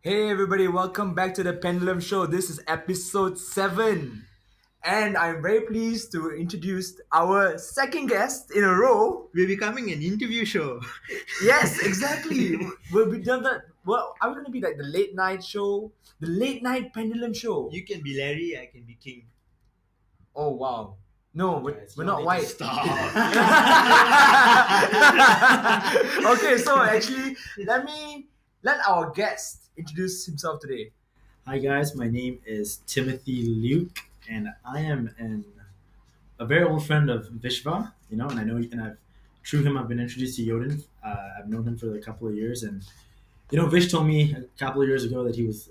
Hey everybody, welcome back to the Pendulum Show. This is episode 7. And I'm very pleased to introduce our second guest in a row. We're becoming an interview show. Yes, exactly. We'll be done that. Well, are we going to be like the late night show? The late night Pendulum Show. You can be Larry, I can be King. Oh, wow. No, we're not white. Stop. Okay, so actually, let our guest introduce himself today. Hi guys, my name is Timothy Luke, and I am a very old friend of Vishva. And I know, and through him I've been introduced to Yodin. I've known him for a couple of years, and Vish told me a couple of years ago that he was.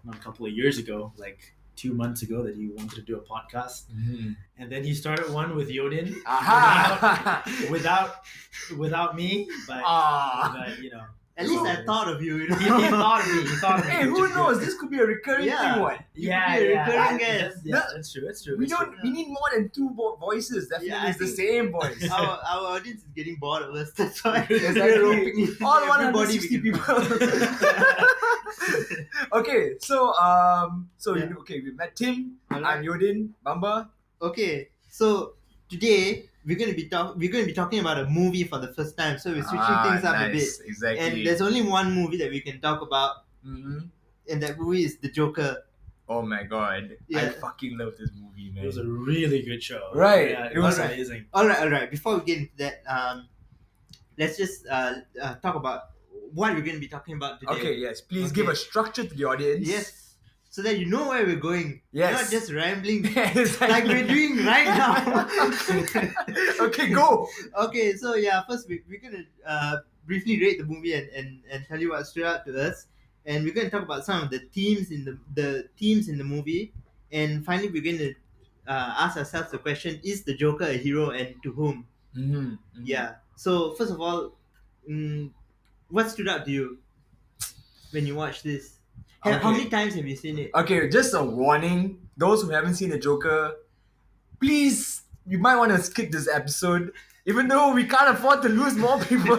Not a couple of years ago, like 2 months ago, that he wanted to do a podcast, and then he started one with Yodin. Aha! without me, but At least I thought of you. He thought of me. Hey, who knows? This could be a recurring thing. What? Yeah, be a recurring guest. That's true. We need more than two voices. Definitely, Yeah, I it's the think- same voice. Our audience is getting bored of us. That's why Exactly. we're roping in All everybody 160 we can people. Okay, so Yeah. we met Tim. Alright. I'm Yodin. Bamba. Okay, so today we're going to be talking about a movie for the first time. So we're switching things up a bit. Exactly. And there's only one movie that we can talk about, Mhm. and that movie is The Joker. Oh my god, I Yeah. fucking love this movie, man. It was a really good show. Right. Yeah, It it was was- amazing. All right. Before we get into that, let's just talk about what we're going to be talking about today. Okay, yes. Please Okay. give a structure to the audience. Yes. So that you know where we're going. Yes. Not just rambling Exactly. like we're doing right now. Okay, go. Okay, so yeah, first we're going to briefly rate the movie and tell you what stood out to us. And we're going to talk about some of the themes in the themes in the movie. And finally, we're going to ask ourselves the question: is the Joker a hero, and to whom? Mm-hmm. Yeah. So first of all, what stood out to you when you watched this? How Okay. many times have you seen it? Okay, just a warning. Those who haven't seen the Joker, please, you might want to skip this episode. Even though we can't afford to lose more people,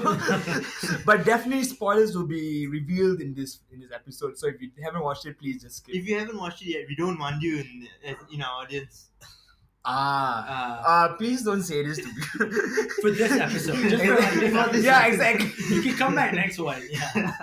but definitely spoilers will be revealed in this episode. So if you haven't watched it, please just skip. If you haven't watched it yet, we don't want you in our audience. Please don't say this to me. For this episode. Just for this Yeah, episode. exactly. You can come back next one. Yeah.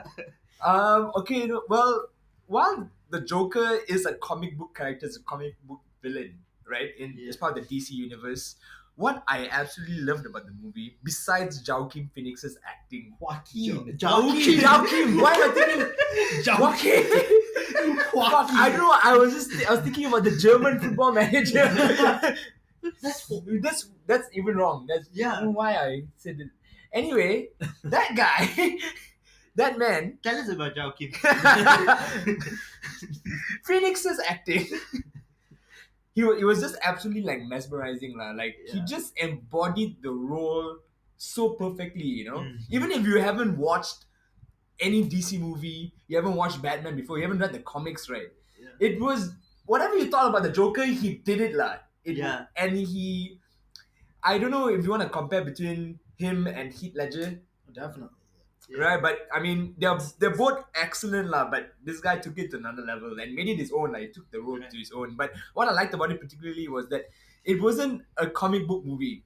Okay, well, while the Joker is a comic book character, it's a comic book villain, right? It's part of the DC universe. What I absolutely loved about the movie, besides Joaquin Phoenix's acting, Joaquin. Joaquin, why am I thinking Joaquin? Fuck, I don't know. I was thinking about the German football manager. that's even wrong. I don't know why I said it. Anyway, that guy, that man, Tell us about Joaquin. Phoenix's acting. He was just absolutely like mesmerizing lah. Like he Yeah. just embodied the role so perfectly. Mhm. Even if you haven't watched any DC movie, you haven't watched Batman before, you haven't read the comics, right? Yeah. It was whatever you thought about the Joker, he did it lah. Yeah. And I don't know if you want to compare between him and Heath Ledger, Definitely. right? But I mean, they're both excellent lah. But this guy took it to another level and made it his own. Like he took the role to his own. But what I liked about it particularly was that it wasn't a comic book movie.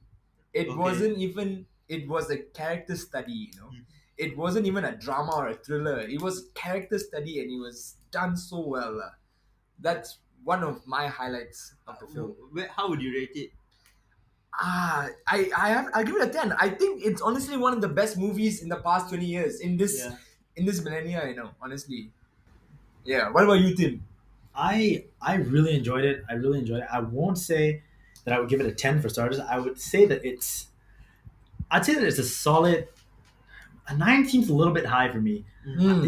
It Okay. wasn't even. It was a character study. It wasn't even a drama or a thriller. It was character study, and it was done so well lah. That's one of my highlights of the film. How would you rate it? I'll give it a 10. I think it's honestly one of the best movies in the past 20 years in this millennia, honestly. Yeah. What about you, Tim? I really enjoyed it. I won't say that I would give it a 10 for starters. I would say that I'd say that it's a solid. A 9 seems a little bit high for me.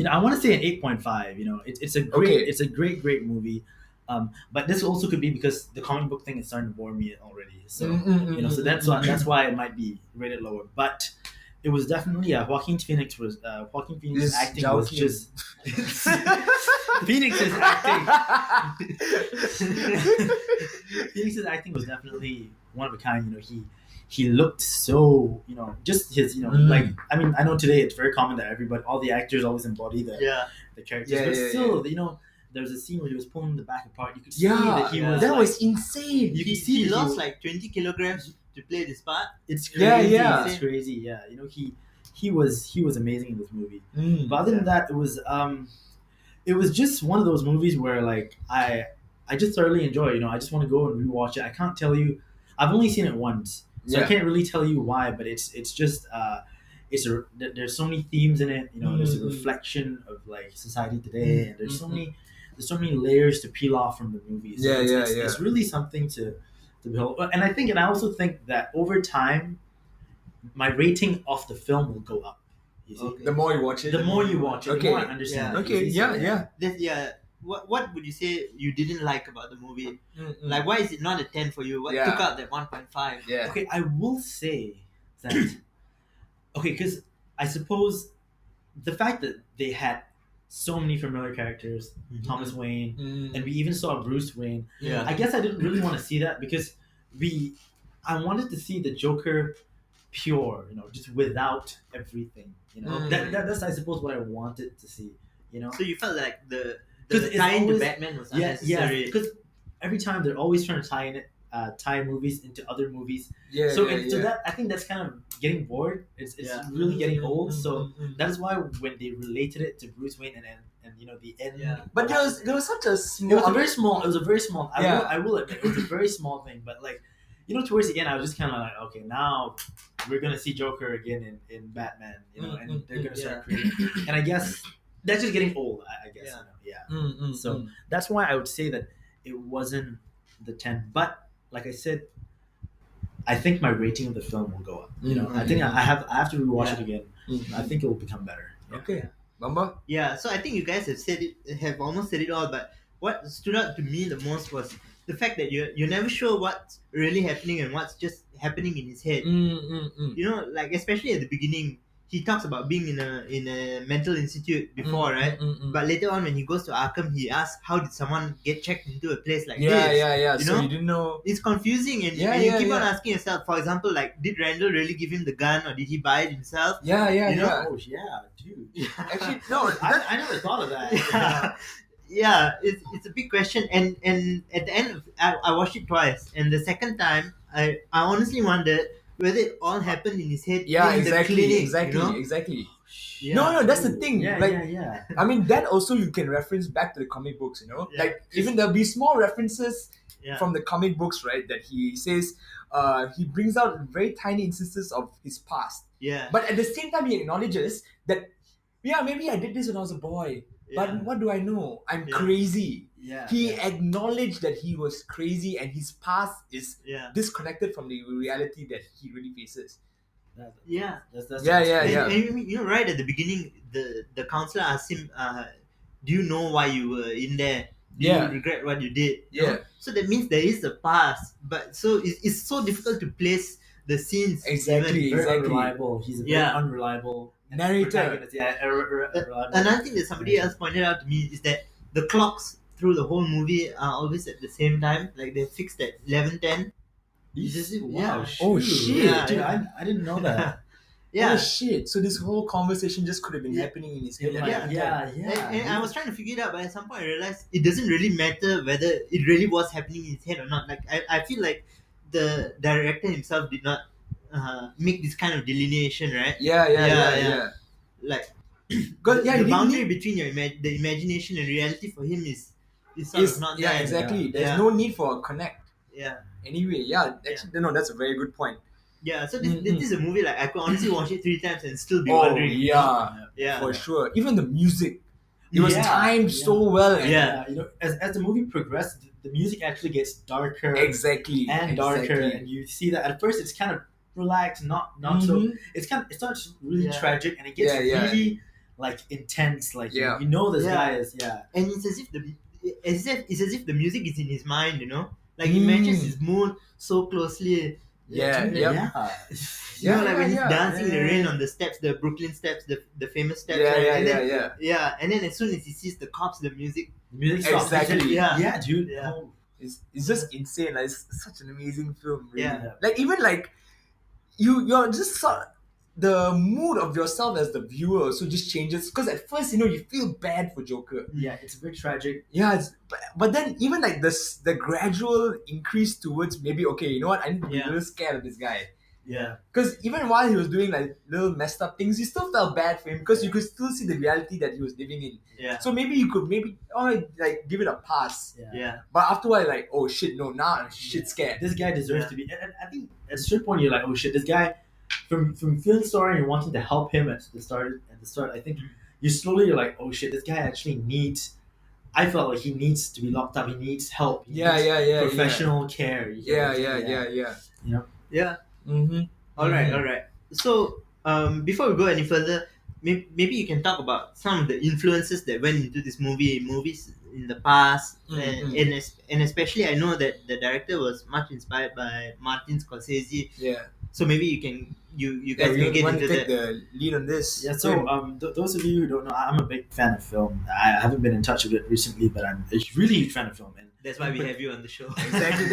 I want to say an 8.5. It's a great, Okay. it's a great movie. But this also could be because the comic book thing is starting to bore me already. So so that's why it might be rated lower. But it was definitely Joaquin Phoenix's This acting Joaquin. was just Phoenix's acting. Phoenix's acting was definitely one of a kind. He looked so just his like I mean I know today it's very common that all the actors always embody the the characters, Yeah, but yeah, still, you know, there was a scene where he was pulling the back apart. You could see Yeah, that he was that like, was insane. you He, can see he that lost like 20 kilograms to play this part. it's crazy. Yeah, yeah. It's crazy. Yeah, you know, he was amazing in this movie. Mm. But other than that, it was just one of those movies where like I just thoroughly enjoy. You know, I just want to go and rewatch it. I can't tell you. I've only seen it once, so I Yeah. can't really tell you why. But it's just there's so many themes in it. You know, there's a reflection of like society today, and there's so many layers to peel off from the movie. So it's really something to behold. And I also think that over time, my rating of the film will go up. You see? Okay. The more you watch it, The more you watch it, Okay. the more I understand. Yeah. it. Okay, You see? yeah. Yeah. What would you say you didn't like about the movie? Mm-mm. Like, why is it not a 10 for you? What Yeah. took out that 1.5? Yeah. Okay, I will say that. Okay, because I suppose the fact that they had so many familiar characters, Thomas Wayne, Mm. and we even saw Bruce Wayne. Yeah. I guess I didn't really want to see that because I wanted to see the Joker pure, you know, just without everything. You know, Mm. that's I suppose what I wanted to see. You know, So you felt like the 'Cause it's tie into always- Batman was yeah, unnecessary. because every time they're always trying to tie movies into other movies. Yeah, So yeah, so yeah. that I think that's kind of getting bored. It's Yeah. really getting old. So Mm. that is why when they related it to Bruce Wayne and you know the end. Yeah. But there was such a It small. was a very small. It was a very small. Yeah. I will admit it was a very small thing. But like, you know, towards the end, I was just kind of like, okay, now we're gonna see Joker again in Batman. You know, and they're gonna start creating. And I guess that's just getting old. I guess. Yeah. You know? Yeah. So that's why I would say that it wasn't the 10. But like I said, I think my rating of the film will go up. You know, I think I have to rewatch it again. I think it will become better. Yeah. Okay, Bamba. Yeah, so I think you guys have almost said it all, but what stood out to me the most was the fact that you're never sure what's really happening and what's just happening in his head. You know, like especially at the beginning, he talks about being in a mental institute before, right? But later on when he goes to Arkham, he asks how did someone get checked into a place like this? Yeah. You So know? you didn't know. It's confusing and, Yeah, and you yeah, keep on yeah. asking yourself, for example, like did Randall really give him the gun or did he buy it himself? Yeah, You know? yeah. Oh yeah, dude. Actually, no. I never thought of that. Yeah, it's a big question, and at the end of I watched it twice, and the second time I honestly wondered whether it all happened in his head. Yeah, in the exactly, clinic, exactly, you know? exactly. Yeah. No, that's the thing. Yeah, like, yeah. I mean, that also you can reference back to the comic books. You know, Yeah. like even there'll be small references Yeah. from the comic books, right? That he says, he brings out very tiny instances of his past, Yeah, but at the same time, he acknowledges that, yeah, maybe I did this when I was a boy, but yeah. what do I know? I'm Yeah. crazy. Yeah. He acknowledged that he was crazy and his past is yeah, disconnected from the reality that he really faces. yeah. That's Yeah. And you know, right at the beginning, the counselor asked him, "Do you know why you were in there? Do Yeah. you regret what you did?" You Yeah. know? So that means there is a past, but so it's so difficult to place the scenes. Exactly. even- very unreliable. He's a very Yeah. unreliable Narrator. protagonist. Yeah, reliable. Another thing that somebody else pointed out to me is that the clocks through the whole movie are always at the same time. Like they fixed at 11:10. Wow. Oh, shoot. shit. Yeah, Dude, yeah. I didn't know that. Yeah. Oh shit! So this whole conversation just could have been Yeah. happening in his head. Yeah, at Yeah. that time. And I was trying to figure it out, but at some point I realized it doesn't really matter whether it really was happening in his head or not. Like I feel like the director himself did not make this kind of delineation, right? Yeah. Like Because the he didn't boundary need- between the imagination and reality for him is sort is of not yeah, there. exactly. Yeah. There's Yeah. no need for a connect. Yeah. Anyway, actually, no, that's a very good point. Yeah, so this is a movie like I could honestly watch it 3 times and still be Oh wondering. yeah, Yeah. for sure. Even the music, it was Yeah. timed so well. And Yeah. You know, as the movie progressed, the music actually gets darker exactly. and darker, exactly. and you see that at first it's kind of relaxed, not so. Mhm. It starts really Yeah. tragic, and it gets Yeah. really like intense. Like Yeah. you know this Yeah. guy is And it's as if it's as if the music is in his mind, you know? Like he matches his mood so closely. Yeah, dude, yep. You know, like when he's yeah. dancing in the Yeah. rain on the steps, the Brooklyn steps, the famous steps. Yeah, right? yeah, and yeah, then, yeah. yeah. And then as soon as he sees the cops, the music. The music stops. Exactly. Yeah. Dude. Yeah. Oh, It's just insane. Like, it's such an amazing film. Really. Yeah. Like even like you're just the mood of yourself as the viewer also just changes. Because at first, you feel bad for Joker. Yeah, it's a bit tragic. Yeah, but then even like this, the gradual increase towards maybe, okay, you know what, I need to be a little scared of this guy. Yeah. Because even while he was doing like little messed up things, you still felt bad for him because you could still see the reality that he was living in. Yeah. So maybe you could like give it a pass. Yeah. But after a while, like, oh shit, no, now I'm shit scared. This guy deserves to be. And I think at a certain point you're like, oh shit, this guy, from feeling sorry and wanting to help him at the start, I think you're like, oh shit, this guy actually needs. I felt like he needs to be locked up. He needs help. He needs professional care. Yeah. Yeah. Mm-hmm. All right. So, before we go any further, maybe you can talk about some of the influences that went into this movies in the past, and especially I know that the director was much inspired by Martin Scorsese. Yeah. So maybe you guys can get into take that. the lead on this. Yeah. So those of you who don't know, I'm a big fan of film. I haven't been in touch with it recently, but I'm a really huge fan of film. And that's why we have you on the show. Exactly.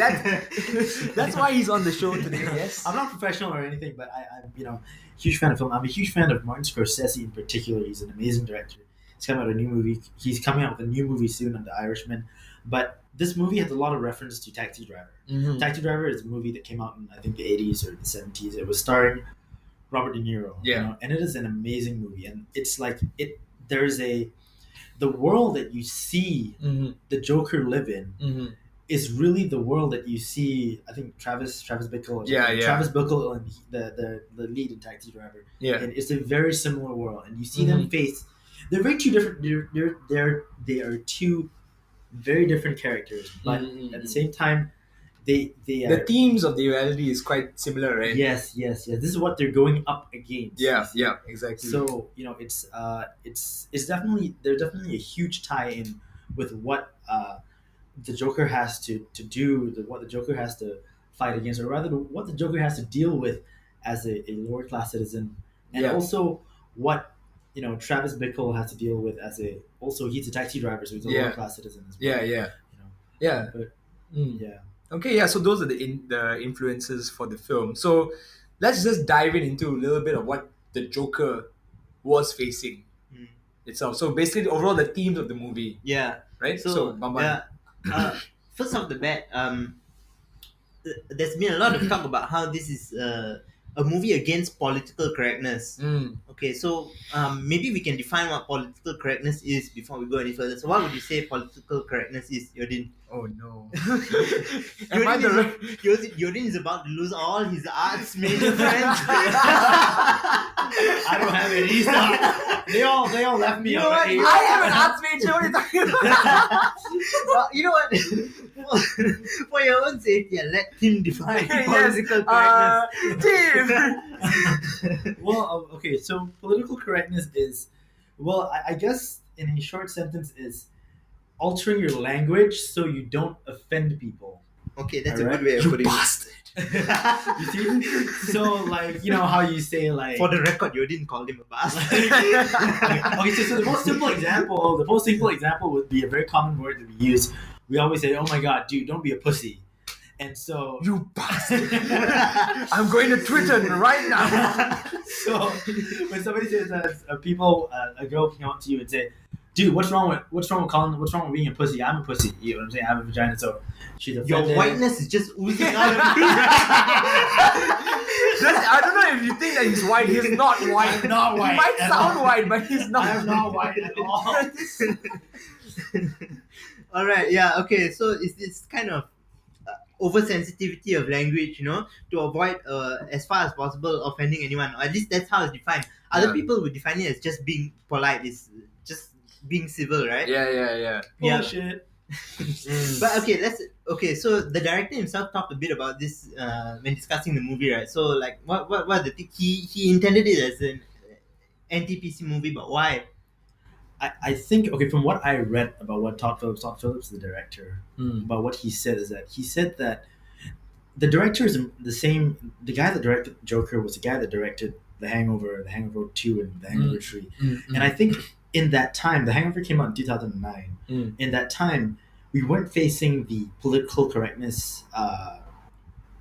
That's why he's on the show today. Yes. I'm not professional or anything, but I'm huge fan of film. I'm a huge fan of Martin Scorsese in particular. He's an amazing director. He's coming out with a new movie. He's coming out with a new movie soon on The Irishman. But this movie has a lot of reference to Taxi Driver. Mm-hmm. Taxi Driver is a movie that came out in I think the 80s or the 70s. It was starring Robert De Niro. Yeah. And it is an amazing movie. And it's like the world that you see the Joker live in is really the world that you see. I think Travis Bickle. Travis Bickle and the lead in Taxi Driver. Yeah. And it's a very similar world, and you see them face. They're very two different. They are two very different characters, but at the same time, the themes of the reality is quite similar, right? Yes. This is what they're going up against. Yeah, exactly. So it's definitely there's definitely a huge tie-in with what the Joker has to do, what the Joker has to fight against, or rather what the Joker has to deal with as a lower class citizen, and also what Travis Bickle has to deal with as he's a taxi driver, so he's a lower class citizen as well. Okay, so those are the influences for the film. So let's just dive into a little bit of what the Joker was facing itself. So basically, overall, the themes of the movie. Yeah. Right. So Bamban. First off the bat, there's been a lot of talk about how this is a movie against political correctness. Okay, so maybe we can define what political correctness is before we go any further. So what would you say political correctness is, Yodin? Oh no. Yodin is about to lose all his arts major friends. I don't have any. They all left me. You know what? I have an arts major. What are you talking about? Well, you know what? For your own safety, let him define political correctness. Team. Well, okay. So political correctness is, I guess in a short sentence, is altering your language so you don't offend people. Okay, that's a good way of putting it. Bastard. You see? So, like, how you say, like... For the record, you didn't call him a bastard. Okay, so the most simple example would be a very common word that we use. We always say, oh my god, dude, don't be a pussy. And so... You bastard. I'm going to Twitter right now. So, when somebody says that, a girl can come up to you and say, dude, what's wrong with being a pussy? I'm a pussy. You know what I'm saying? I have a vagina, so she's offended. Your whiteness is just oozing out of you. I don't know if you think that he's white. He's not white. I'm not white. He might sound white, but he's not. I'm not white at all. All right. Yeah. Okay. So it's kind of oversensitivity of language, to avoid as far as possible offending anyone. Or at least that's how it's defined. Other people would define it as just being polite. It's just being civil, right? Yeah. Bullshit. But so the director himself talked a bit about this when discussing the movie, right? So like what the thing he intended it as an anti-PC movie, but why? I think, okay, from what I read about what Todd Phillips, the director, about what he said that the director is the guy that directed Joker was the guy that directed The Hangover 2 and The Hangover 3. And I think in that time, The Hangover came out in 2009. In that time, we weren't facing the political correctness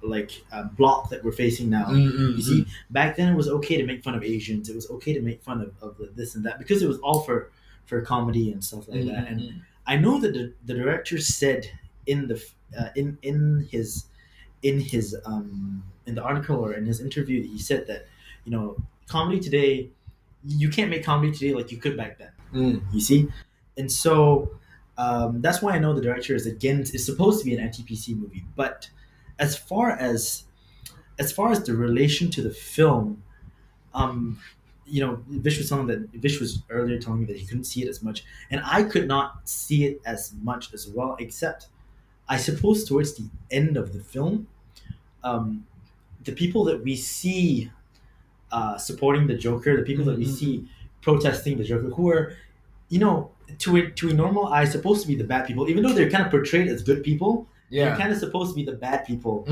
block that we're facing now. Mm-mm-mm. You see, back then it was okay to make fun of Asians. It was okay to make fun of this and that because it was all for comedy and stuff like that. And I know that the director said in the in the article or in his interview, he said that comedy today, you can't make comedy today like you could back then. You see, and so that's why I know the director is supposed to be an anti-PC movie. But as far as the relation to the film, Vish was earlier telling me that he couldn't see it as much, and I could not see it as much as well, except I suppose towards the end of the film, the people that we see supporting the Joker, the people that we see protesting the Joker, who are, to a normal eye, supposed to be the bad people, even though they're kind of portrayed as good people. They're kind of supposed to be the bad people.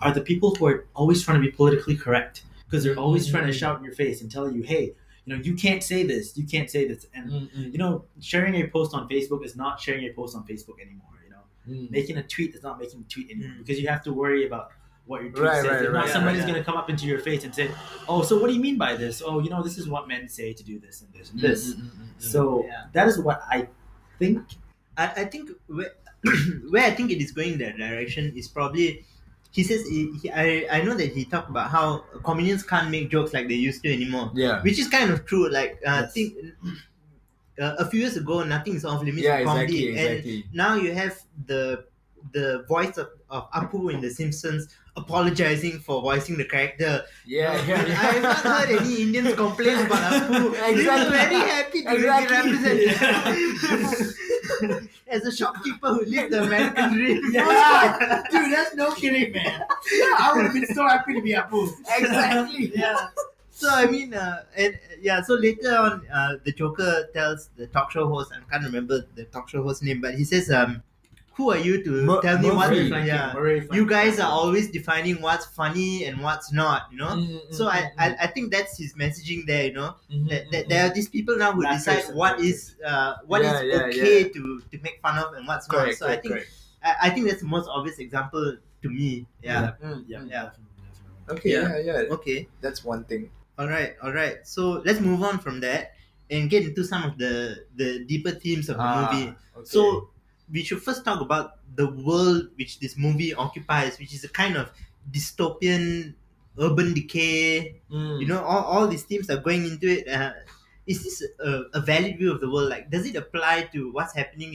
Are the people who are always trying to be politically correct because they're always trying to shout in your face and tell you, hey, you can't say this, and sharing a post on Facebook is not sharing a post on Facebook anymore. Making a tweet is not making a tweet anymore because you have to worry about what your tweet says. If not, somebody's going to come up into your face and say, oh, so what do you mean by this? Oh, this is what men say to do this and this and this. So that is what I think. I think where I think it is going that direction is probably, he says, I know that he talked about how comedians can't make jokes like they used to anymore. Yeah. Which is kind of true. Like, Yes. think a few years ago, nothing is off limits Yeah, for comedy. exactly. And now you have the voice of Apu in The Simpsons apologizing for voicing the character. Yeah. I have not heard any Indians complain about Apu. He's Exactly. very happy to Exactly. be represented as a shopkeeper who lived the American dream. Yeah. Dude, that's no kidding, man. I would have been so happy to be Apu. Exactly. Yeah. So I mean, so later on, the Joker tells the talk show host, I can't remember the talk show host's name, but he says, who are you to tell me what? You guys are always defining what's funny and what's not, So I think that's his messaging there, that there are these people now who decide what is okay to make fun of and what's not. So I think that's the most obvious example to me. Yeah. Okay. Yeah. Okay. That's one thing. All right. So let's move on from that and get into some of the deeper themes of the movie. Okay. So we should first talk about the world which this movie occupies, which is a kind of dystopian urban decay. All these themes are going into it. Is this a valid view of the world? Like, does it apply to what's happening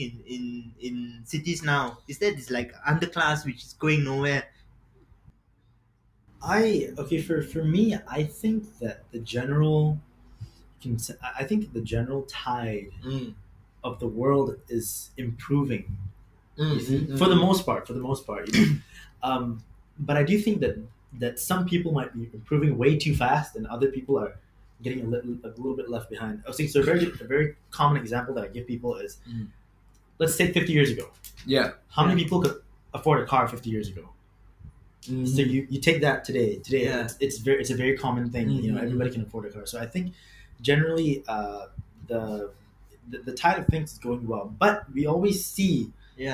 in cities now? Is there this like underclass which is going nowhere? For me, I think that the general tide of the world is improving. For the most part, but I do think that some people might be improving way too fast, and other people are getting a little bit left behind. I was thinking, so a very common example that I give people is, let's take 50 years ago. Yeah. How many people could afford a car 50 years ago? So you take that today. It's a very common thing. Everybody can afford a car. So I think generally the tide of things is going well, but we always see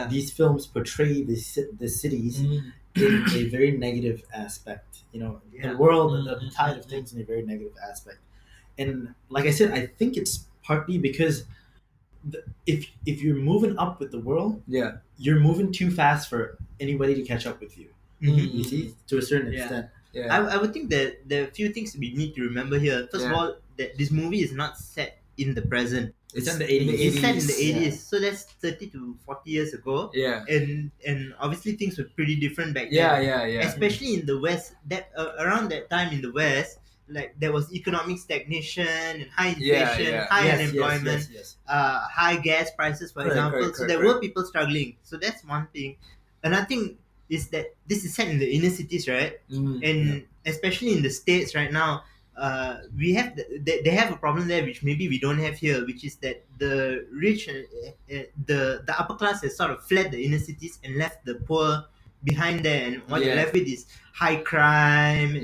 these films portray the cities in a very negative aspect. The world, the tide of things in a very negative aspect. And like I said, I think it's partly because if you're moving up with the world, you're moving too fast for anybody to catch up with you. You see, to a certain extent. I would think that there are a few things we need to remember here. First of all, that this movie is not set in the present. It's in the 80s. It's set in the 80s, so that's 30 to 40 years ago. Yeah. And obviously things were pretty different back then. Yeah. Especially in the West, that around that time in the West, like there was economic stagnation and high inflation, high unemployment, high gas prices, for example. So there were people struggling. So that's one thing. Another thing is that this is set in the inner cities, right? And especially in the States right now, we have they have a problem there which maybe we don't have here, which is that the rich, the upper class has sort of fled the inner cities and left the poor behind there, and what you're left with is high crime,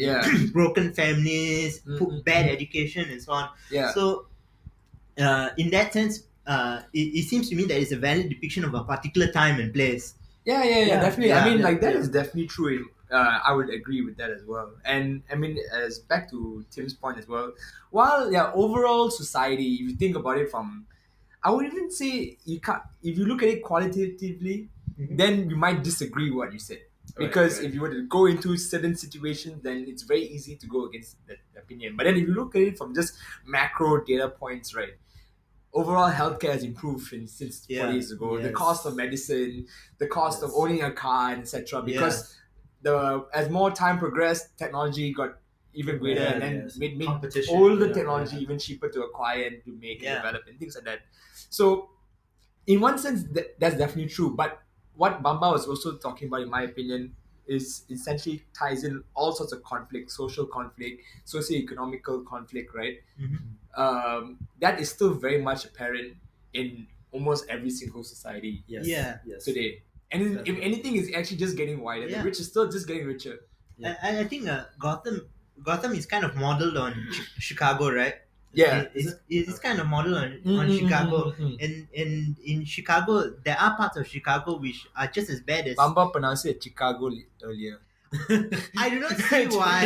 broken families, bad education, and so on. So in that sense, it seems to me that it's a valid depiction of a particular time and place. Yeah, definitely. yeah, I mean, like that yeah. is definitely true. I would agree with that as well. And I mean, as back to Tim's point as well. While overall society, if you think about it from, I would even say you can't. If you look at it qualitatively, Mhm. then you might disagree with what you said. Right, Because right. if you were to go into certain situations, then it's very easy to go against that opinion. But then if you look at it from just macro data points, right? Overall healthcare has improved since 40 Yeah. years ago. The Yes. cost of medicine, the cost of Yes. owning a car, etc. Because Yes. as more time progressed, technology got even greater, Yeah, and then yes. made Competition, all the yeah, technology yeah. even cheaper to acquire and to make and Yeah. develop and things like that. So in one sense, that's definitely true. But what Bamba was also talking about, in my opinion, is essentially ties in all sorts of conflict, social conflict, socio-economical conflict, right? Mhm. That is still very much apparent in almost every single society Yes. Yeah. Yes. today. And if Definitely. anything, is actually just getting wider. The Yeah. rich is still just getting richer. Yeah. I think Gotham is kind of modeled on Chicago, right? Yeah. It's kind of modeled on Mm, Chicago, mm. and in Chicago there are parts of Chicago which are just as bad as. Bamba pronounced it Chicago earlier. I do not see why.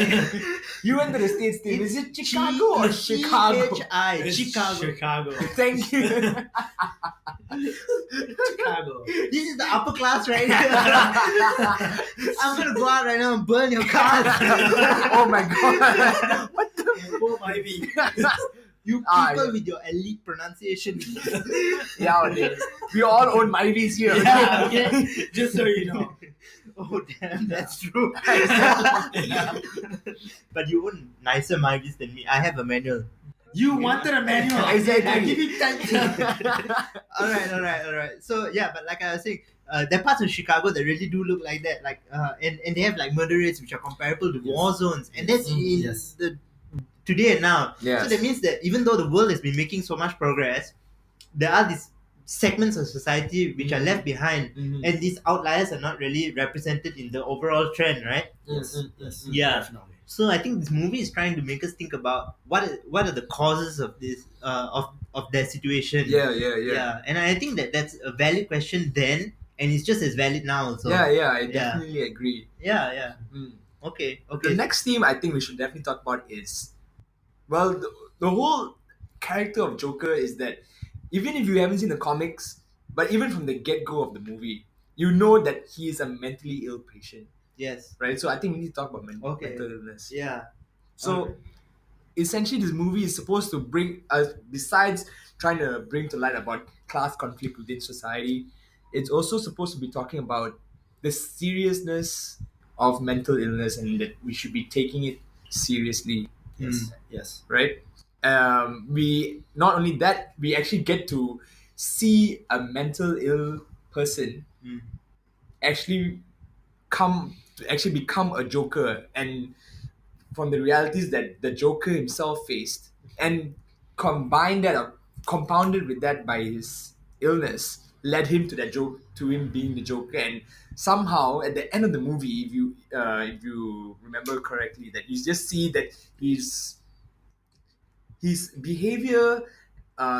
You went to the States, Steve. Is it Chicago or Chicago? Chicago. It's Chicago. Thank you. Chicago. This is the upper class right here. I'm gonna go out right now and burn your cars. Oh my god. What the? Poor Ivy. You people Yeah. with your elite pronunciation. Yeah, dude. We all own Myvies here. Yeah, okay. Just so you know. Oh damn, that's true. But you own nicer Myvis than me. I have a manual. You wanted a manual. Exactly. I give you 10. Alright. So yeah, but like I was saying, there are parts of Chicago that really do look like that. Like and they have like murder rates which are comparable to Yes. war zones. And that's in Yes. the today and now. Yes. So that means that even though the world has been making so much progress, there are these segments of society which are left behind, and these outliers are not really represented in the overall trend, right? Yes. Yes. Yeah. Definitely. So I think this movie is trying to make us think about what are the causes of this of their situation. Yeah. And I think that's a valid question then, and it's just as valid now also. I definitely agree. Yeah. Mm. Okay. The next theme I think we should definitely talk about is, well, the whole character of Joker is that even if you haven't seen the comics, but even from the get-go of the movie, you know that he is a mentally ill patient, Yes. right? So I think we need to talk about Okay. mental illness. Yeah. So essentially, this movie is supposed to bring us, besides trying to bring to light about class conflict within society, it's also supposed to be talking about the seriousness of mental illness and that we should be taking it seriously, Yes. Yes. right? We not only that, we actually get to see a mental ill person Mm. actually become a Joker, and from the realities that the Joker himself faced, and combine that or compounded with that by his illness, led him to him being the Joker. And somehow at the end of the movie, if you remember correctly, that you just see that his behavior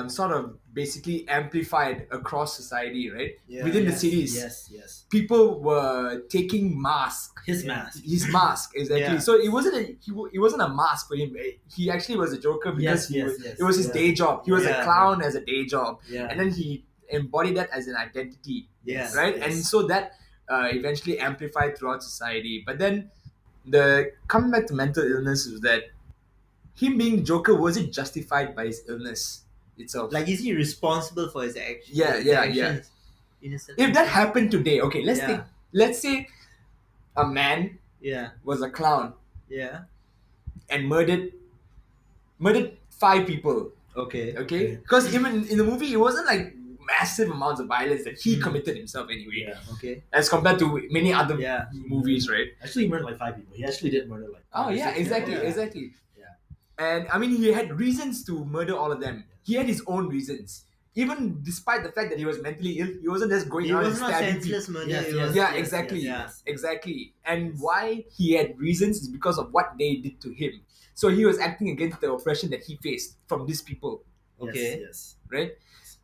sort of basically amplified across society, right? Yeah, Within the Yes. cities, Yes. people were taking masks. His mask. His mask, exactly. Yeah. So it wasn't a mask for him. He actually was a Joker because Yes. it was his Yeah. day job. He was a Yeah. clown as a day job, Yeah. and then he embodied that as an identity, Yeah. right? Yes. And so that eventually amplified throughout society. But then the coming back to mental illness is that him being Joker, was it justified by his illness itself? Like, is he responsible for his actions? Yeah. Actions, in a certain If that sense? happened today, okay, Yeah. let's say a man Yeah. was a clown Yeah. and murdered 5 people. Okay. Okay, because even in the movie, it wasn't like massive amounts of violence that he committed himself anyway, Yeah. Okay. as compared to many other Yeah. movies, right? Actually, he murdered like 5 people. He actually did murder like. Oh 5 or yeah, 6 people. exactly. Yeah. And I mean, he had reasons to murder all of them. He had his own reasons. Even despite the fact that he was mentally ill, he wasn't just going It around and was not stabbing senseless people. murder. Yes, it yes, was, Yeah, exactly. Yeah. Exactly. And why he had reasons is because of what they did to him. So he was acting against the oppression that he faced from these people, Okay. Yes. right?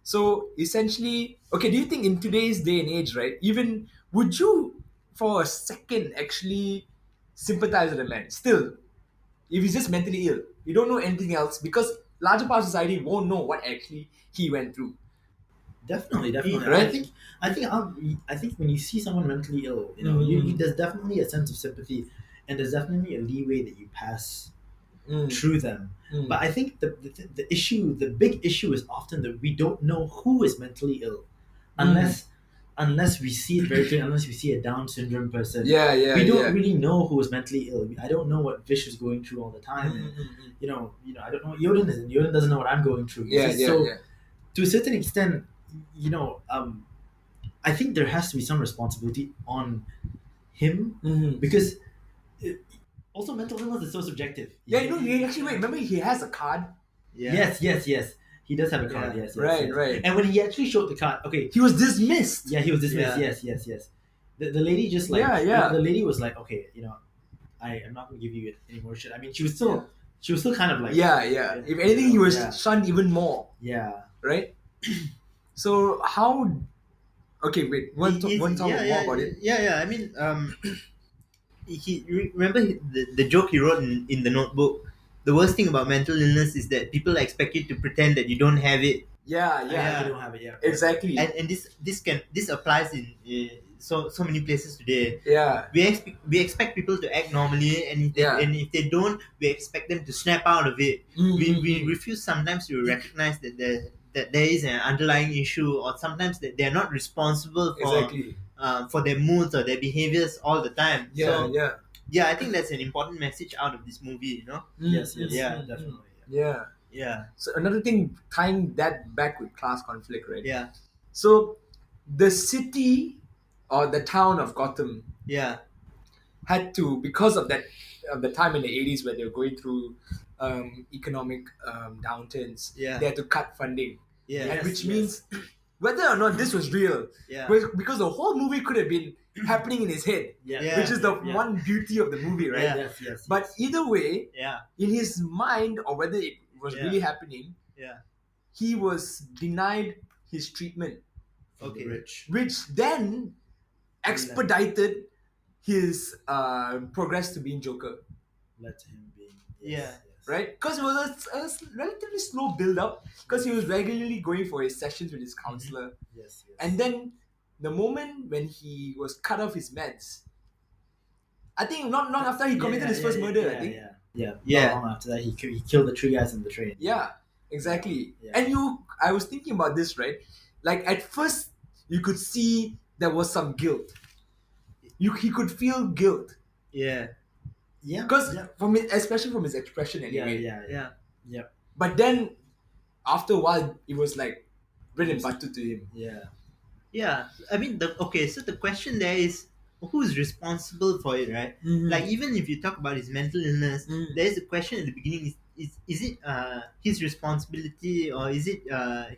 So essentially, okay, do you think in today's day and age, right, even would you for a second actually sympathize with a man? Still, if he's just mentally ill, you don't know anything else because larger part of society won't know what actually he went through. Definitely, definitely. Right? I think when you see someone mentally ill, there's definitely a sense of sympathy, and there's definitely a leeway that you pass through them. But I think the big issue is often that we don't know who is mentally ill, unless we see it very clearly. Unless we see a Down syndrome person, we don't really know who is mentally ill. I don't know what Vish is going through all the time, and I don't know what Yoden is, and Yoden doesn't know what I'm going through. To a certain extent, I think there has to be some responsibility on him because also mental illness is so subjective. Yeah, he actually wait. Remember, he has a card. Yeah. Yes. He does have a card. Yeah. Yes. Right. And when he actually showed the card, okay, He was dismissed. yeah, he was dismissed. Yeah. Yes. The lady just like the lady was like, okay, I am not gonna give you any more shit. I mean, she was still kind of like Yeah. If anything, he was Yeah. shunned even more. Yeah. Right. So how? Okay, wait. Want to talk more about it? Yeah. I mean, remember the joke he wrote in the notebook. The worst thing about mental illness is that people expect you to pretend that you don't have it. Yeah. I don't have it. Yeah. Exactly. And this applies in so many places today. Yeah. We expect people to act normally, and if they don't, we expect them to snap out of it. We refuse sometimes to recognize that there is an underlying issue, or sometimes that they are not responsible for their moods or their behaviors all the time. I think that's an important message out of this movie. Yes. Yeah. Definitely. Yeah. So another thing, tying that back with class conflict, right? Yeah. So the city or the town of Gotham Yeah. had to, because of the time in the 80s when they were going through economic downturns, Yeah. they had to cut funding. Yeah. And Yes, which yes. means whether or not this was real, Yeah. because the whole movie could have been happening in his head, Yeah. which is the one beauty of the movie, right? Yeah. Yes. But either way, Yeah. in his mind, or whether it was Yeah. really happening, Yeah. he was denied his treatment, Okay. Rich. which then expedited his progress to being Joker, Led to him being. Yeah. right? Because it was a relatively slow build up, because he was regularly going for his sessions with his counselor. Yes. And then the moment when he was cut off his meds, I think not long after he committed his first murder, I think. Yeah. Yeah. Not long after that, he killed the 3 guys on the train. Yeah, exactly. Yeah. And I was thinking about this, right? Like at first, you could see there was some guilt. He could feel guilt, Yeah. Yeah. because especially from his expression anyway. Yeah. But then, after a while, it was like bread and butter to him. Yeah. Yeah. I mean, so the question there is, who's responsible for it, right? Mm-hmm. Like, even if you talk about his mental illness, there's a question at the beginning: is it his responsibility, or is it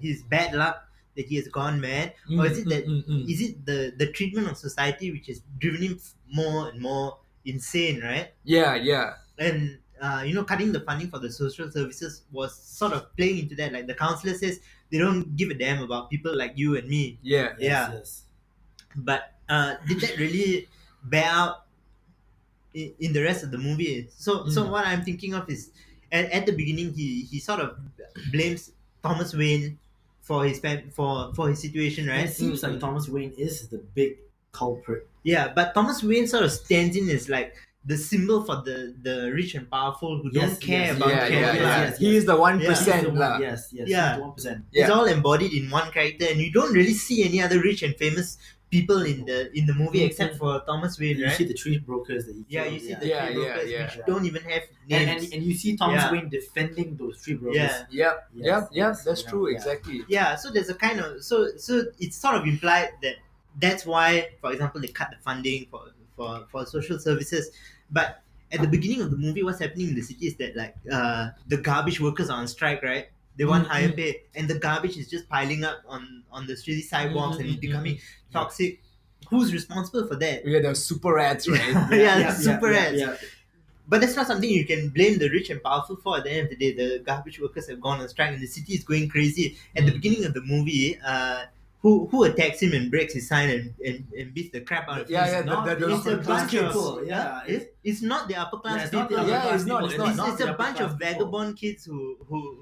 his bad luck that he has gone mad, or is it that is it the treatment of society which has driven him more and more insane, right? Yeah. And cutting the funding for the social services was sort of playing into that. Like the counselor says, they don't give a damn about people like you and me. Yeah. Yes. But did that really bear out in the rest of the movie? So what I'm thinking of is, at the beginning, he sort of blames Thomas Wayne for his for his situation, And right? it seems like Thomas Wayne is the big culprit. Yeah, but Thomas Wayne sort of stands in as like the symbol for the rich and powerful who don't care about Yeah. character. Yes. He is the 1%. He's the lah. one, yes. Yeah. He's the 1%. Yeah. It's all embodied in one character, and you don't really see any other rich and famous people in the movie except for Thomas Wayne, You right? see the tree brokers that he Yeah, killed. you see the Yeah, three brokers yeah. which don't even have names. and you see Thomas Yeah. Wayne defending those tree brokers. Yeah. Yep. That's true. Yeah. Exactly. Yeah, so there's a kind of so it's sort of implied that that's why, for example, they cut the funding for social services. But at the beginning of the movie, what's happening in the city is that like the garbage workers are on strike, right? They want higher pay, and the garbage is just piling up on the city sidewalks and it's becoming toxic. Who's responsible for that? Yeah, the super rats, right? Super rats. Yeah. But that's not something you can blame the rich and powerful for. At the end of the day, the garbage workers have gone on strike and the city is going crazy. At the beginning of the movie, who attacks him and breaks his sign and beats the crap out of him? Yeah, not the It's a upper class bunch kids. of people, yeah. It's not the upper class Yeah, it's not the people. upper Yeah, class it's not, people. it's not. It's the a upper bunch class of people. vagabond kids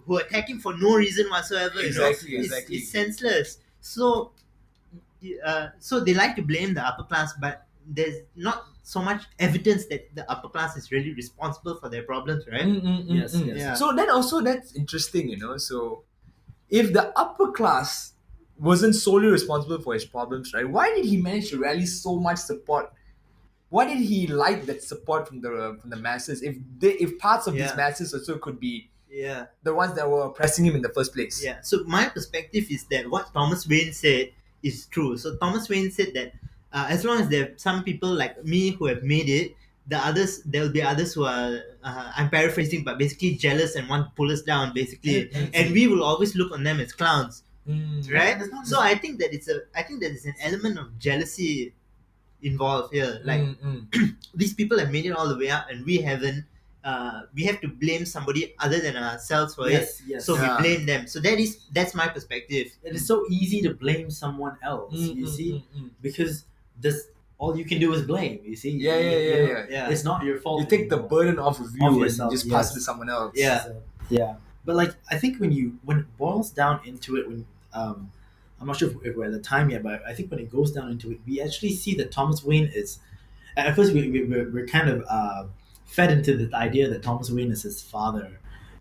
who attack him for no reason whatsoever. Exactly, you know? exactly. It's senseless. So they like to blame the upper class, but there's not so much evidence that the upper class is really responsible for their problems, right? Yes, yes. Yeah. So that's interesting, So if the upper class wasn't solely responsible for his problems, right? Why did he manage to rally so much support? Why did he like that support from the masses? If parts of these Yeah. masses also could be Yeah. the ones that were oppressing him in the first place. Yeah. So my perspective is that what Thomas Wayne said is true. So Thomas Wayne said that as long as there are some people like me who have made it, there will be others who are I'm paraphrasing, but basically jealous and want to pull us down, basically, and we will always look on them as clowns, right? there's not- So I think that it's an element of jealousy involved here. Like these people have made it all the way up, and we haven't. We have to blame somebody other than ourselves for Yes, it. yes. So Yeah. we blame them. So that's my perspective. It is so easy to blame someone else, you see, because this all you can do is blame. You see, Yeah, yeah, You yeah, know, yeah. Yeah. It's not your fault. You take the anymore. burden off of you Of and yourself, just pass yes. it to someone else. Yeah. So, yeah. But like, I think when it boils down into it, when I'm not sure if we're at the time yet, but I think when it goes down into it, we actually see that Thomas Wayne is. At first, we're kind of fed into the idea that Thomas Wayne is his father.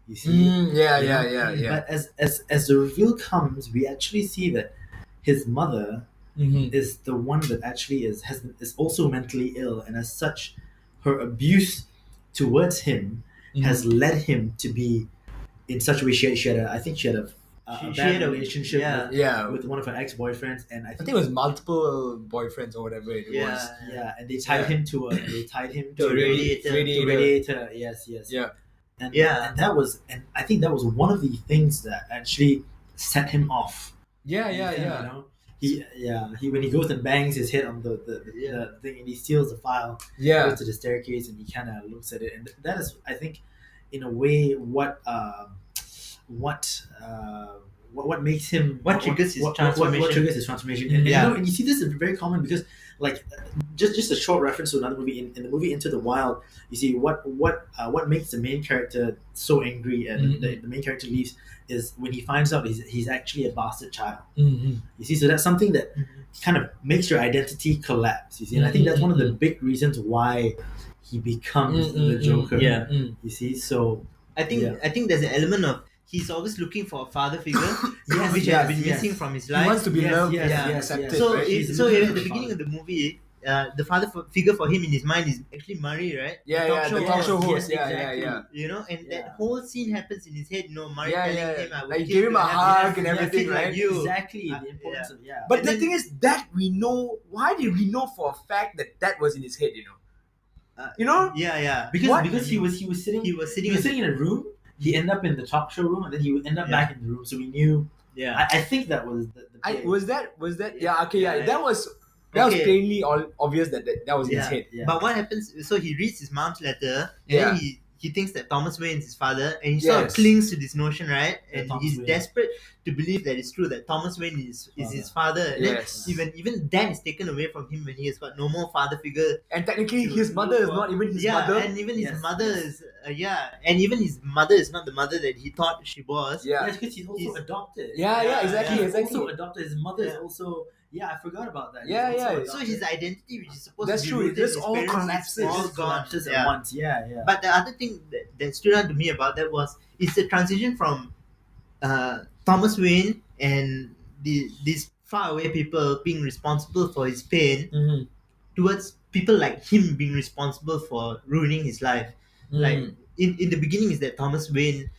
You see. Yeah, You yeah, know? yeah, yeah. But as the reveal comes, we actually see that his mother is the one that actually is also mentally ill, and as such, her abuse towards him has led him to be in such a way. She had I think she had a She bad had a- relationship yeah. Yeah. with one of her ex-boyfriends, and I I think think it was multiple boyfriends or whatever it Yeah. was. yeah, and they tied him to To a radiator. radiator. Yes, yes. Yeah. And Yeah. and I think that was one of the things that actually set him off. Yeah, yeah, You yeah. know, he when he goes and bangs his head on the thing and he steals the file, Yeah. goes to the staircase and he kind of looks at it, and that is, I think, in a way, what makes him What triggers his what transformation. triggers his transformation. And, Yeah. and you see this is very common because, like, just a short reference to another movie in the movie Into the Wild, you see what makes the main character so angry and the main character leaves is when he finds out he's actually a bastard child. You see, so that's something that kind of makes your identity collapse. You see, and I think that's one of the big reasons why he becomes the Joker. Yeah. You see, so I think Yeah. I think there's an element of he's always looking for a father figure, Yes, which yes, has been yes. missing from his He life. wants to be Yes, loved yes, and be yes, accepted. yes. So, right? He's so looking at for the a beginning father. of the movie, the father figure for him in his mind is actually Murray, right? Yeah, yeah, the talk show host. Yes, Yeah, exactly. yeah, You know, and that Yeah. whole scene happens in his head. Murray Yeah, telling yeah. him, "I will Like, kill give him you a and have hug a and kid everything, like right? you." Exactly, Uh, the importance of But And the then- thing is that we know. Why did we know for a fact that was in his head? You know? Yeah, yeah. Because What? because he was sitting He was sitting. he was sitting in a room. He ended up in the talk show room, and then he would end up Yeah. back in the room. So we knew. Yeah. I think that was the play. Was that? Yeah. Okay. Yeah. Yeah. That was Okay. plainly obvious that was in his Yeah. head. Yeah. But what happens? So he reads his mom's letter, and Yeah. then he thinks that Thomas Wayne is his father, and he sort of Yes. clings to this notion, right? Yeah, And Thomas he's Wayne. desperate to believe that it's true that Thomas Wayne is his father. And Yes. then even that is taken away from him when he has got no more father figure. And technically, to his mother is look not for. even his yeah, mother. and even his Yes, mother yes. is and even his mother is not the mother that he thought she was. Yeah. Yeah, because he's also He's- adopted. Yeah. Yeah. Exactly. He's Exactly. also adopted. His mother is Yeah. also. Yeah, I forgot about that. Yeah, He's also yeah. adopted. So his identity, which is supposed That's to be true. rooted It just in his all parents, is collapses. all Just gone. collapses Yeah. at once. Yeah, yeah. But the other thing that stood out to me about that was it's the transition from Thomas Wayne and these faraway people being responsible for his pain Mm-hmm. towards people like him being responsible for ruining his life. Like in the beginning is that Thomas Wayne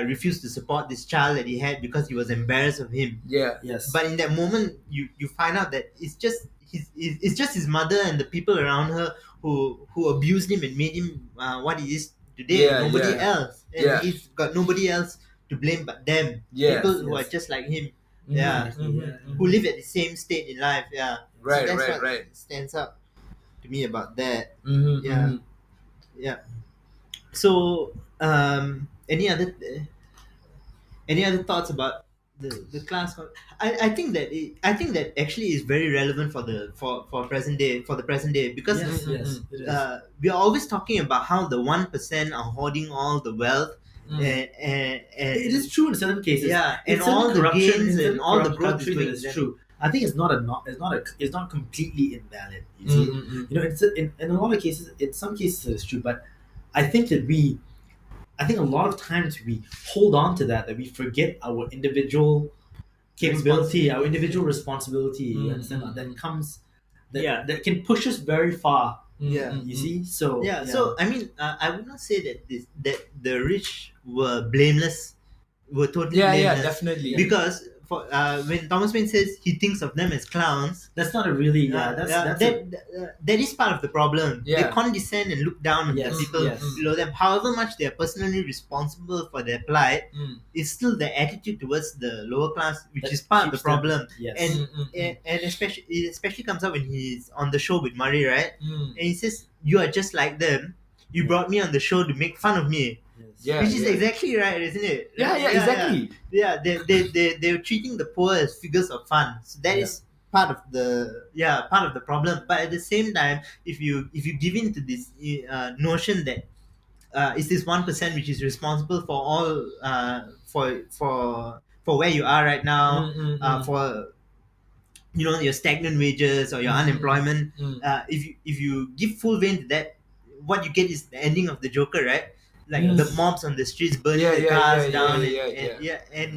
refused to support this child that he had because he was embarrassed of him. Yeah. Yes. But in that moment, you find out that it's just his mother and the people around her who abused him and made him what he is today. Yeah, Nobody yeah. else, and Yeah. he's got nobody else to blame but them. Yes, People who yes. are just like him, Mhm, Yeah. mhm, who mhm. live at the same state in life. Yeah, Right, that's right, what right. stands up to me about that. Mhm, Yeah. mhm. Yeah. So, any other thoughts about the class? I think that I think that actually is very relevant for for present day, for the present day, because Yes, yes, it is. we are always talking about how the 1% are hoarding all the wealth, and It is true in certain cases. yeah, In and certain all the corruption, in gains certain and all the corrupt growth is countries, going that to is them. true. I think it's not completely invalid. You see, you know, in a lot of cases, in some cases it is true, but I think that I think a lot of times we hold on to that we forget our individual capability, our individual responsibility. You understand that comes that Yeah. that can push us very far. Yeah. You see, so Yeah, so I mean, I would not say that that the rich were blameless, were totally Yeah, yeah, blameless, definitely. because for when Thomas Paine says he thinks of them as clowns, that's not a really that's that is part of the problem. They Yeah. condescend and look down on the Yes, people yes. below them. However much they are personally responsible for their plight, Mm. it's still the attitude towards the lower class, which That is part of the keeps them- problem. yes. And especially it especially comes up when he's on the show with Murray, right? Mm. And he says, "You are just like them. You brought me on the show to make fun of me," Yes. Yeah. which is exactly right, isn't it? Yeah, yeah, exactly. Yeah, they're treating the poor as figures of fun. So that Yeah. is part of the problem. But at the same time, if you give in to this notion that it's this 1% which is responsible for all for where you are right now, for your stagnant wages or your unemployment. If you give full vein to that, what you get is the ending of the Joker, right? Like Yes. the mobs on the streets burning Yeah, the yeah, cars yeah, down, yeah, and yeah. and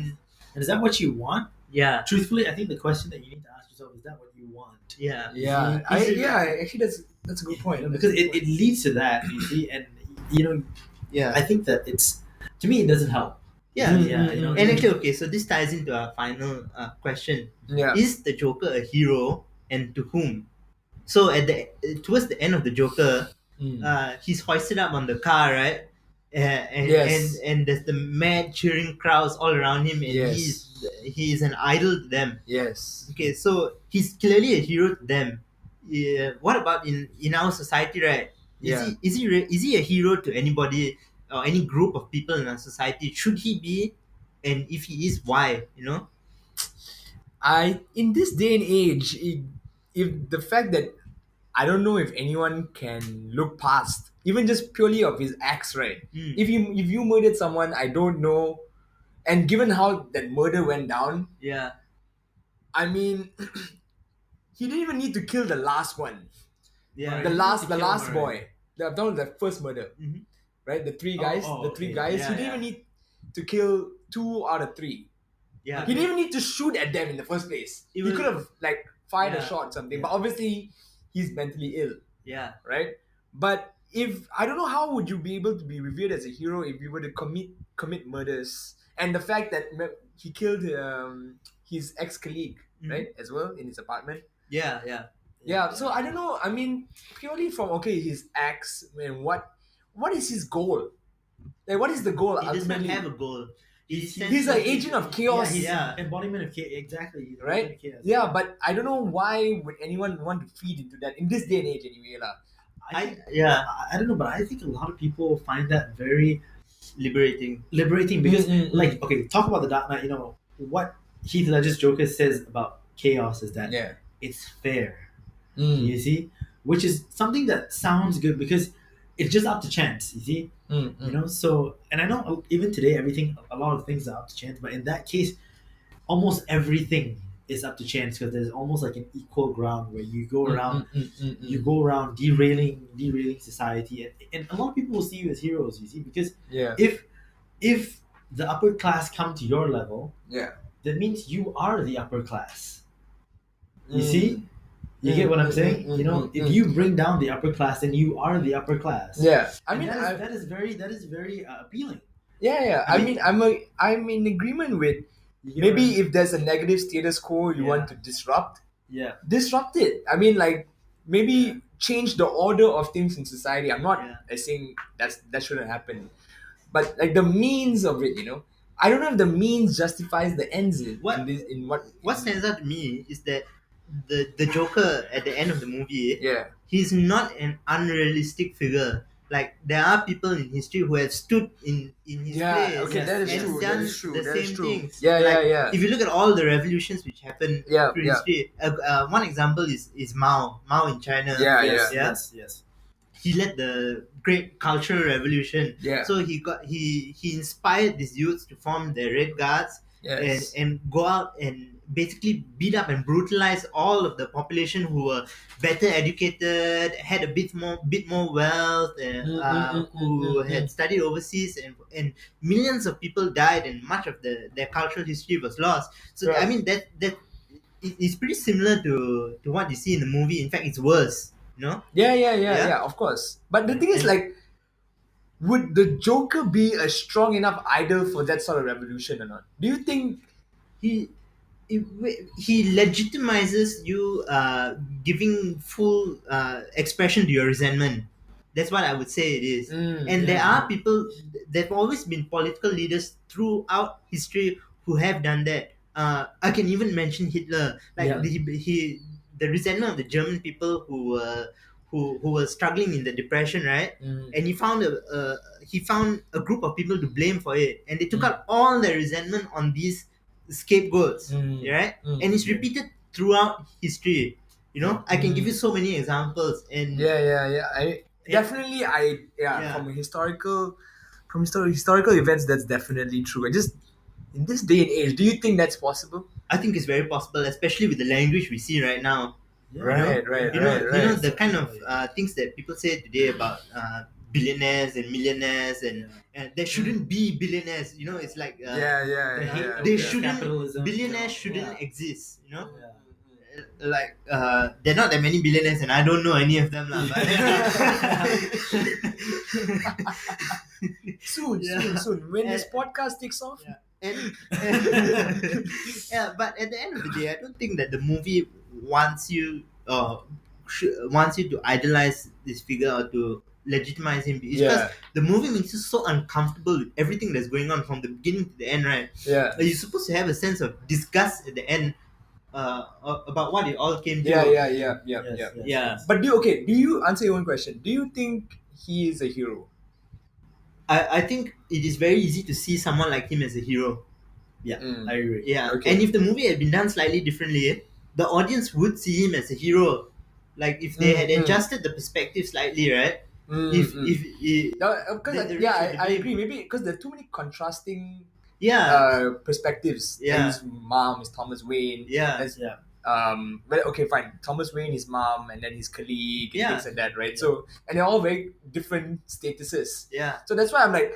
And is that what you want? yeah, Truthfully, I think the question that you need to ask yourself is that what you want? yeah, Yeah, actually that's a good point. You know, because it leads to that, you see, and you know, yeah, I think that it's to me it doesn't help. yeah. Yeah, you know, And actually, okay, so this ties into our final question: Yeah. Is the Joker a hero, and to whom? So at the towards the end of the Joker, he's hoisted up on the car, right? Yes. And there's the mad cheering crowds all around him, and Yes. he's an idol to them. Yes. Okay, so he's clearly a hero to them. Yeah, what about in our society, right? Yeah. Is he a hero to anybody or any group of people in our society? Should he be? And if he is, why? In this day and age, if the fact that I don't know if anyone can look past even just purely of his acts, right? Mm. If you murdered someone, I don't know, and given how that murder went down, Yeah, I mean, he didn't even need to kill the last one, yeah, the Right. last To kill last him boy, the first murder, Mhm. right? The three guys, okay. he Yeah, didn't yeah. even need to kill 2 out of 3. yeah. He didn't even need to shoot at them in the first place. It He was- could have like fired a Yeah. shot or something, Yeah. but obviously he's mentally ill, Yeah, right? But if I don't know how would you be able to be revered as a hero if you were to commit murders, and the fact that he killed his ex colleague, right, as well in his apartment. yeah, yeah. Yeah, so I don't know. I mean, purely from his acts and what is his goal? Like, what is the goal He does not ultimately? have a goal. He's an agent of chaos. He's Yeah. an embodiment of chaos. Exactly. He's an Right? embodiment of chaos. Yeah, but I don't know why would anyone want to feed into that in this day and age anyway, lah. I don't know, but I think a lot of people find that very Liberating. liberating because, Mm, mm, like, okay, talk about the Dark Knight. You know what Heath Ledger's Joker says about chaos is that Yeah. it's fair. Mm, You see, which is something that sounds good because it's just up to chance. You see, you know. So, and I know even today, a lot of things are up to chance, but in that case, almost everything is up to chance because there's almost like an equal ground where you go around, you go around derailing society, and a lot of people will see you as heroes. You see, because Yeah. if the upper class come to your level, Yeah. that means you are the upper class. You Mm. see? You get what I'm Mm, saying? mm, You know, mm, if mm. you bring down the upper class, then you are the upper class. Yeah. I And mean, that is very appealing. yeah. I I mean- mean, I'm in agreement with You get maybe what if there's a negative status quo you Yeah. want to disrupt it. I mean, like maybe change the order of things in society. I'm not saying that shouldn't happen, but like the means of it, I don't know if the means justifies the ends What stands out to me is that the Joker at the end of the movie, Yeah. he's not an unrealistic figure. like there are people in history who have stood in his Yeah, place okay, Yes, that is yes, and true. yes. That done is true. the That is same true. things. Yeah, yeah, Like yeah. if you look at all the revolutions which happened Yeah, through yeah. history, one example is Mao in China. Yeah, Yes, yeah. yes. He led the great cultural revolution. Yeah. So he inspired these youths to form the Red Guards Yes. and go out and basically beat up and brutalize all of the population who were better educated, had a bit more wealth, who had studied overseas, and millions of people died, and much of their cultural history was lost. So Yeah. I mean it's pretty similar to what you see in the movie. In fact, it's worse. You know? Yeah, yeah, yeah, Yeah. yeah, of course. But the thing is, And like, would the Joker be a strong enough idol for that sort of revolution or not? Do you think? he he legitimizes you giving full expression to your resentment. That's what I would say it is. And there Yeah. are people, there've always been political leaders throughout history who have done that. I can even mention Hitler. Like Yeah. the resentment of the German people who were struggling in the depression, right? And he found a group of people to blame for it, and they took out all their resentment on these scapegoats, right? And it's repeated throughout history. I can give you so many examples, and Yeah, yeah, yeah. Definitely, Yeah. from historical events, that's definitely true. I just in this day and age, do you think that's possible? I think it's very possible, especially with the language we see right now. Yeah. Right, right, You know, right, you know right. the kind of things that people say today about billionaires and millionaires, and there shouldn't be billionaires. It's like Yeah, yeah, The hate yeah. they of shouldn't capitalism. billionaires shouldn't Yeah. exist. Yeah. Like there are not that many billionaires, and I don't know any of them, lah. Soon, Yeah. soon. When this And- podcast takes off. Yeah. Yeah, but at the end of the day, I don't think that the movie wants you to idolize this figure or to legitimize him. It's because Yeah, the movie makes you so uncomfortable with everything that's going on from the beginning to the end, right? yeah, You're supposed to have a sense of disgust at the end about what it all came to. yeah, yeah, yeah, yeah, Yes, yeah. yes, Yeah. yes. But do you answer your own question? Do you think he is a hero? I think it is very easy to see someone like him as a hero. Yeah, Mm. I agree. Yeah, Okay. and if the movie had been done slightly differently, the audience would see him as a hero. Like if they had adjusted the perspective slightly, right? If Because the yeah, reach of I the agree. Maybe because there are too many contrasting yeah, perspectives. Yeah. His mom is Thomas Wayne. yeah, There's, Yeah. but okay, fine. Thomas Wayne, his mom, and then his colleague, and Yeah. things like that, right? So, and they're all very different statuses. yeah. So that's why I'm like,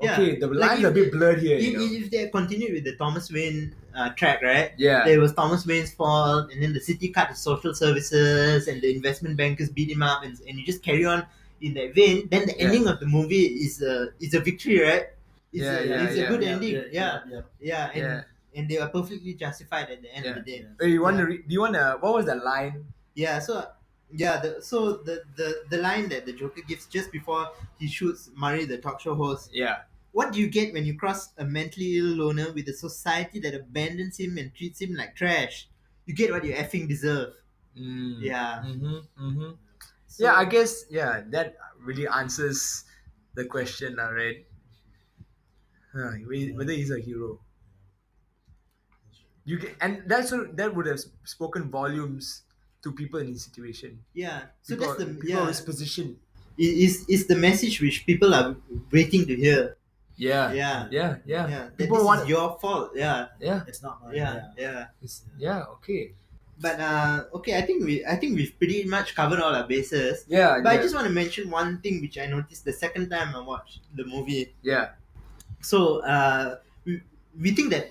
Yeah. okay, the Like lines are a if- bit blurred here. If they had continued with the Thomas Wayne track, right? Yeah. There was Thomas Wayne's fault, and then the city cut his social services, and the investment bankers beat him up, and you just carry on in that vein. Then the Yeah. ending of the movie is a victory, right? It's a good ending. Yeah. Yeah. And they are perfectly justified at the end of Yeah. the day. Hey, you want Yeah. to? Do you want to? What was the line? Yeah, so yeah, the line that the Joker gives just before he shoots Murray, the talk show host. Yeah. What do you get when you cross a mentally ill loner with a society that abandons him and treats him like trash? You get what you effing deserve. Mm. Yeah. So- Yeah, I guess that really answers the question, right? Whether he's a hero. You can, and that would have spoken volumes to people in his situation. Yeah. So People, that's the people yeah. of his position. Is the message which people are waiting to hear. Yeah. Yeah. Yeah. Yeah. That People this want. is your fault. Yeah. Yeah. It's not mine. Yeah. Yeah. Okay. But okay, I think we've pretty much covered all our bases. Yeah. But yeah. I just want to mention one thing which I noticed the second time I watched the movie. Yeah. So we think that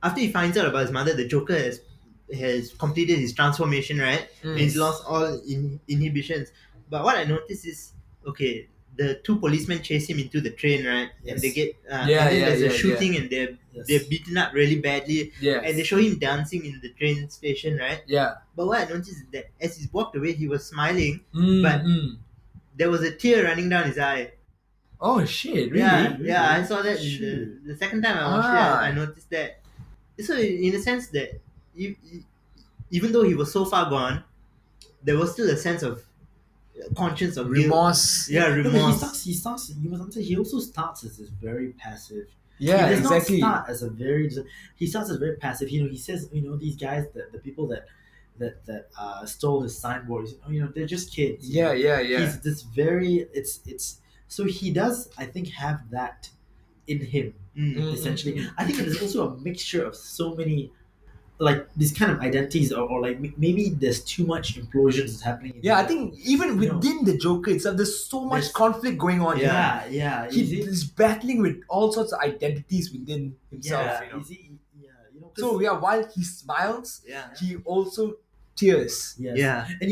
after he finds out about his mother, the Joker has completed his transformation, right? And he's lost all inhibitions. But what I noticed is, okay, the two policemen chase him into the train, right? Yes. And they get Yeah, and then yeah, there's a yeah, shooting, and they're beaten up really badly. Yes. And they show him dancing in the train station, right? Yeah. But what I noticed is that as he walked away, he was smiling. Mm, But- mm. There was a tear running down his eye. Oh shit! Really? Yeah, I saw that in Shoot. the second time I watched Ah. it. I noticed that. So in a sense that even though he was so far gone, there was still a sense of conscience or guilt. Remorse. Yeah, No, but remorse. you must understand, he also starts as this very passive. Yeah, he does exactly. not start as a very. He starts as very passive. He says, these guys, the people that stole his signboard. They're just kids. Yeah, yeah, yeah. He's this very. It's so he does. I think have that in him essentially. I think it is also a mixture of so many. Like these kind of identities, or like maybe there's too much implosions that's happening. Yeah, I think even within the Joker itself, there's so much There's- conflict going on. Yeah. He's battling with all sorts of identities within himself. So while he smiles, Yeah. he also tears. Yes. Yeah. And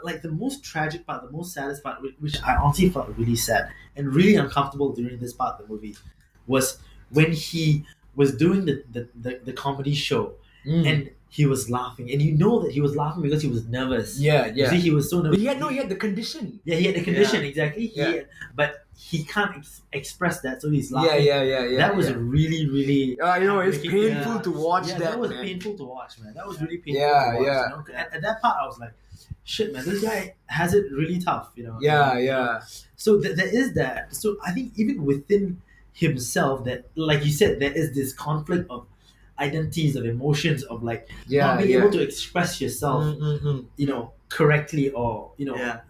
like the most tragic part, the most saddest part, which I honestly felt really sad and really uncomfortable during this part of the movie, was when he was doing the comedy show and he was laughing, and that he was laughing because he was nervous. Yeah, You see, he was so nervous. But he had the condition. Yeah, he had the condition, Yeah. exactly. But he can't express that, so he's Yeah, laughing. yeah. That was really, really. It's making- painful to watch Yeah, that. that was man. painful to watch, man. That was really painful Yeah, to watch. yeah. At that part, I was like, shit, man, this guy has it really tough, Yeah. So there is that. So I think even within himself, that, like you said, there is this conflict of identities, of emotions, of like not being able to express yourself, correctly, or Yeah.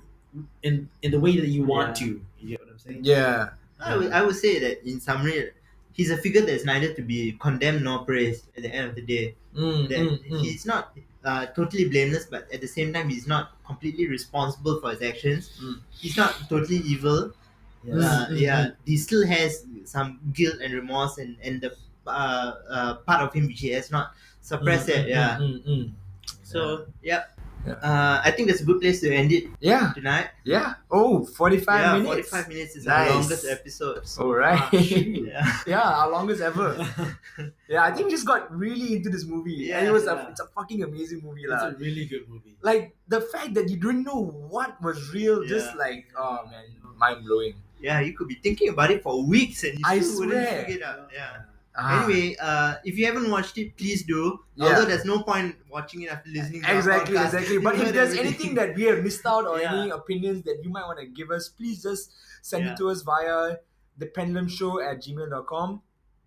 in the way that you want Yeah. to. You get what I'm saying? Yeah. I would say that in summary, he's a figure that's neither to be condemned nor praised at the end of the day. That he's not totally blameless, but at the same time, he's not completely responsible for his actions. He's not totally evil. He still has some guilt and remorse, and the part of him which he has not suppressed it. Yeah. So I think that's a good place to end it Yeah. tonight. Yeah. Oh, 45 minutes. 45 minutes is Nice. our longest episode. So All right. far. Yeah. Yeah, our longest ever. Yeah, I think we just got really into this movie. Yeah, and it's yeah. a fucking amazing movie. It's lah. a really good movie. Like the fact that you didn't know what was real, just Yeah. like, oh man, mind blowing. Yeah, you could be thinking about it for weeks and you I still wouldn't swear. figure it out. Yeah. Ah. Anyway, if you haven't watched it, please do. Yeah. Although there's no point watching it after listening to our Exactly. podcast. But You if heard there's everything. anything that we have missed out or Yeah. any opinions that you might want to give us, please just send Yeah. it to us via thependulumshow@gmail.com.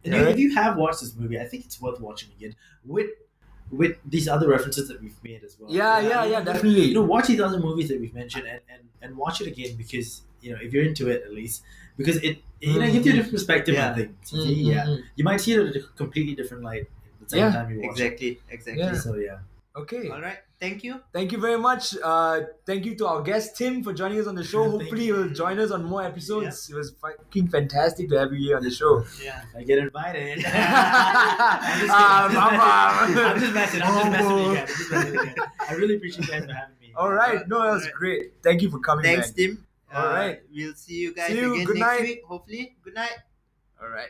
And Alright. if you have watched this movie, I think it's worth watching again with these other references that we've made as well. Yeah, definitely. Watch these other movies that we've mentioned and watch it again, because if you're into it, at least, because it gives you a different perspective Yeah. on things. You might see it in a completely different light the second time you watch Exactly. Yeah. it. So yeah. Okay. All right. Thank you. Thank you very much. Thank you to our guest Tim for joining us on the show. Thank Hopefully you. he'll join us on more episodes. It was fucking fantastic to have you here on the show. Yeah. I get invited. Mama. I'm just messing with you guys. I really appreciate you guys for having me. All right. No, that was great. Thank you for coming. Thanks, man. Tim. All right. We'll see you guys See you. again Good next night. week, hopefully. Good night. All right.